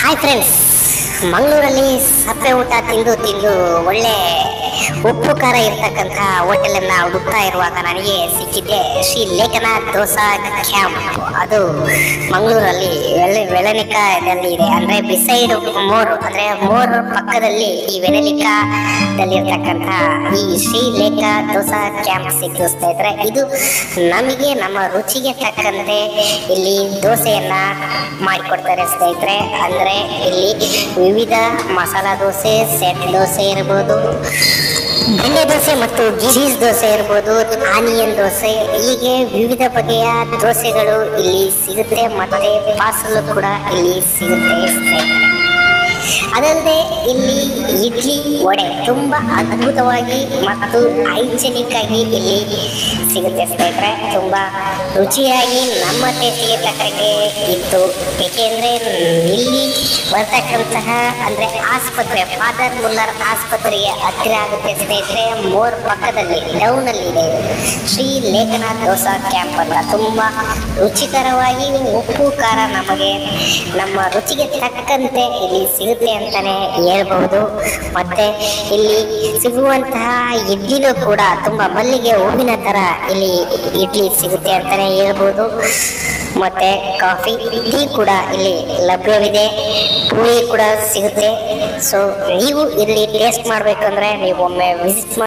Hi friends, ಮಂಗಳೂರಲ್ಲಿ ಸಪ್ಪೆ ಊಟ ತಿಂದು ತಿಂದು ಒಳ್ಳೆ ಉಪ್ಪು ಖಾರ ಇರ್ತಕ್ಕಂಥ ಹೋಟೆಲನ್ನು ಹುಡುಕ್ತಾ ಇರುವಾಗ ನನಗೆ ಸಿಕ್ಕಿದ್ದೆ ಶ್ರೀ ಲೇಖನ ದೋಸಾ ಕ್ಯಾಂಪ್. ಅದು ಮಂಗಳೂರಲ್ಲಿ ವೆಳನಿಕಾದಲ್ಲಿ ಇದೆ. ಅಂದರೆ ಬಿಸೈಡ್ ಮೋರ್, ಅಂದರೆ ಮೋರ್ ಪಕ್ಕದಲ್ಲಿ ಈ ವೆಳನಿಕಾದಲ್ಲಿ ಇರ್ತಕ್ಕಂಥ ಈ ಶ್ರೀ ಲೇಖ ದೋಸಾ ಕ್ಯಾಂಪ್ ಸಿಕ್ತು ಸ್ನೇಹಿತರೆ. ಇದು ನಮಗೆ ನಮ್ಮ ರುಚಿಗೆ ತಕ್ಕಂತೆ ಇಲ್ಲಿ ದೋಸೆಯನ್ನ ಮಾಡಿಕೊಡ್ತಾರೆ ಸ್ನೇಹಿತರೆ. ಅಂದರೆ ಇಲ್ಲಿ ವಿವಿಧ ಮಸಾಲಾ ದೋಸೆ, ಸೆಟ್ ದೋಸೆ ಇರ್ಬೋದು, ಬೆಣ್ಣೆ ದೋಸೆ ಮತ್ತು ಚೀಸ್ ದೋಸೆ ಇರ್ಬೋದು, ಆನಿಯನ್ ದೋಸೆ, ಹೀಗೆ ವಿವಿಧ ಬಗೆಯ ದೋಸೆಗಳು ಇಲ್ಲಿ ಸಿಗುತ್ತೆ. ಮತ್ತೆ ಪಾರ್ಸಲ್ ಕೂಡ ಇಲ್ಲಿ ಸಿಗುತ್ತೆ ಸ್ನೇಹಿತರೆ. ಅದಲ್ಲದೆ ಇಲ್ಲಿ ಇಡ್ಲಿ, ವಡೆ ತುಂಬ ಅದ್ಭುತವಾಗಿ ಮತ್ತು ಹೈಜೆನಿಕ್ ಆಗಿ ಇಲ್ಲಿ ಸಿಗುತ್ತೆ ಸ್ನೇಹಿತರೆ. ತುಂಬ ರುಚಿಯಾಗಿ ನಮ್ಮ ಟೇಸ್ಟಿಗೆ ತಕ್ಕಂಗೆ ಇತ್ತು. ಏಕೆಂದರೆ ಇಲ್ಲಿ ಬರ್ತಕ್ಕಂತಹ ಅಂದರೆ ಆಸ್ಪತ್ರೆ, ಫಾದರ್ ಮುಲ್ಲರ್ ಆಸ್ಪತ್ರೆಗೆ ಹತ್ತಿರ ಆಗುತ್ತೆ ಸ್ನೇಹಿತರೆ. ಮೋರ್ ಪಕ್ಕದಲ್ಲಿ ಡೌನಲ್ಲಿ ಇದೆ ಶ್ರೀ ಲೇಖನ ದೋಸಾ ಕ್ಯಾಂಪ್ ಅಂತ. ತುಂಬ ರುಚಿಕರವಾಗಿ ಉಪ್ಪು ಖಾರ ನಮಗೆ ನಮ್ಮ ರುಚಿಗೆ ತಕ್ಕಂತೆ ಇಲ್ಲಿ ಸಿಗುತ್ತೆ ಅಂತಾನೆ ಹೇಳ್ಬಹುದು. ಮತ್ತೆ ಇಲ್ಲಿ ಸಿಗುವಂತಹ ಇಡ್ಲಿನೂ ಕೂಡ ತುಂಬಾ ಮಲ್ಲಿಗೆ ಹೂವಿನ ತರ ಇಲ್ಲಿ ಇಡ್ಲಿ ಸಿಗುತ್ತೆ ಅಂತಾನೆ ಹೇಳ್ಬಹುದು. ಮತ್ತೆ ಕಾಫಿ, ಟೀ ಕೂಡ ಇಲ್ಲಿ ಲಭ್ಯವಿದೆ, ಪೂರಿ ಕೂಡ ಸಿಗುತ್ತೆ. ಸೊ ನೀವು ಇಲ್ಲಿ ಟೇಸ್ಟ್ ಮಾಡ್ಬೇಕಂದ್ರೆ ನೀವು ಒಮ್ಮೆ ವಿಸಿಟ್ ಮಾಡಿ.